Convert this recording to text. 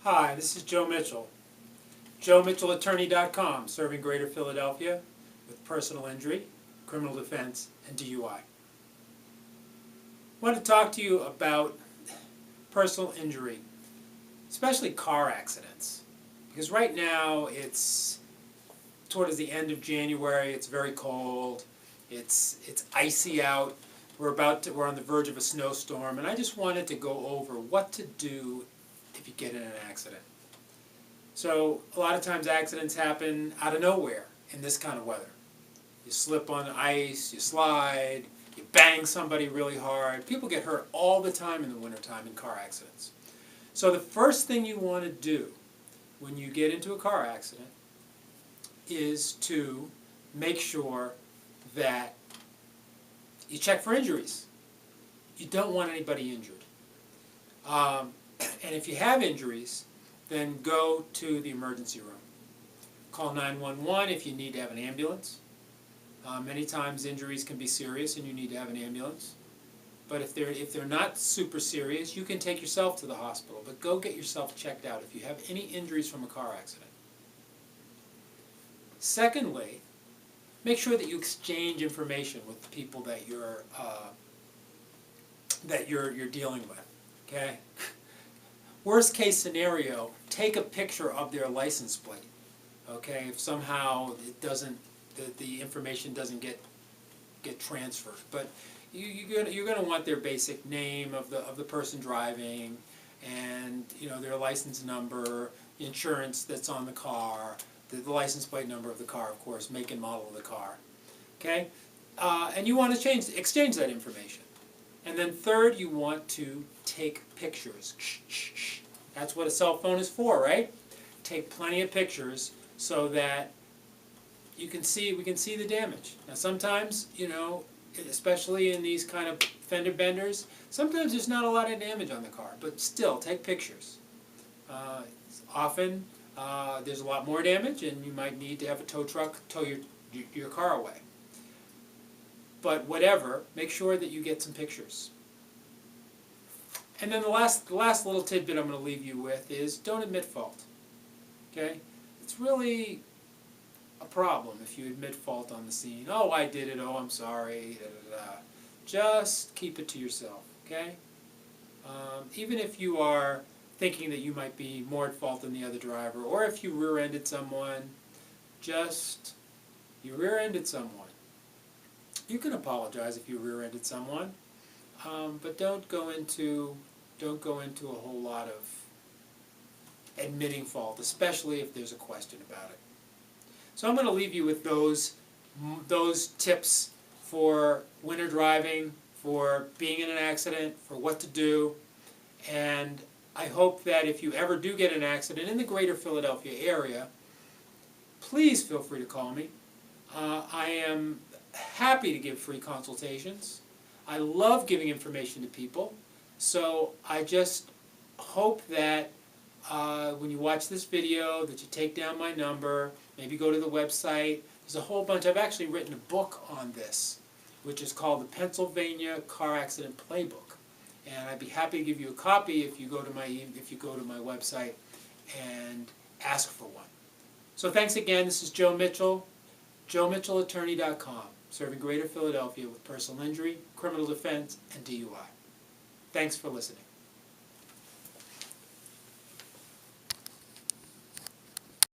Hi, this is Joe Mitchell. YourHarvardAttorney.com, serving Greater Philadelphia with personal injury, criminal defense, and DUI. I want to talk to you about personal injury, especially car accidents. Because right now it's towards the end of January, it's very cold, it's icy out, we're on the verge of a snowstorm, and I just wanted to go over what to do if you get in an accident. So a lot of times accidents happen out of nowhere in this kind of weather. You slip on ice, you slide, you bang somebody really hard. People get hurt all the time in the wintertime in car accidents. So the first thing you want to do when you get into a car accident is to make sure that you check for injuries. You don't want anybody injured. And if you have injuries, then go to the emergency room. Call 911 if you need to have an ambulance. Many times injuries can be serious and you need to have an ambulance. But if they're not super serious, you can take yourself to the hospital. But go get yourself checked out if you have any injuries from a car accident. Secondly, make sure that you exchange information with the people that you're dealing with. Okay? Worst case scenario, take a picture of their license plate. Okay, if somehow it doesn't, the information doesn't get transferred, but you're going to want their basic name of the person driving, and their license number, insurance that's on the car, the license plate number of the car, of course, make and model of the car. Okay, and you want to exchange that information. And then third, you want to take pictures. That's what a cell phone is for, right? Take plenty of pictures so that we can see the damage. Now sometimes, especially in these kind of fender benders, sometimes there's not a lot of damage on the car, but still, take pictures. Often there's a lot more damage and you might need to have a tow truck tow your car away. But whatever, make sure that you get some pictures. And then the last little tidbit I'm going to leave you with is don't admit fault. Okay? It's really a problem if you admit fault on the scene. Oh, I did it. Oh, I'm sorry. Da, da, da. Just keep it to yourself. Okay? Even if you are thinking that you might be more at fault than the other driver, or if you rear-ended someone, you rear-ended someone. You can apologize if you rear-ended someone, but don't go into a whole lot of admitting fault, especially if there's a question about it. So I'm going to leave you with those tips for winter driving, for being in an accident, for what to do, and I hope that if you ever do get an accident in the greater Philadelphia area, please feel free to call me. I am happy to give free consultations. I love giving information to people, so I just hope that when you watch this video that you take down my number, maybe go to the website. There's a whole bunch. I've actually written a book on this, which is called the Pennsylvania Car Accident Playbook, and I'd be happy to give you a copy if you go to my website and ask for one. So thanks again. This is Joe Mitchell, YourHarvardAttorney.com, serving Greater Philadelphia with personal injury, criminal defense, and DUI. Thanks for listening.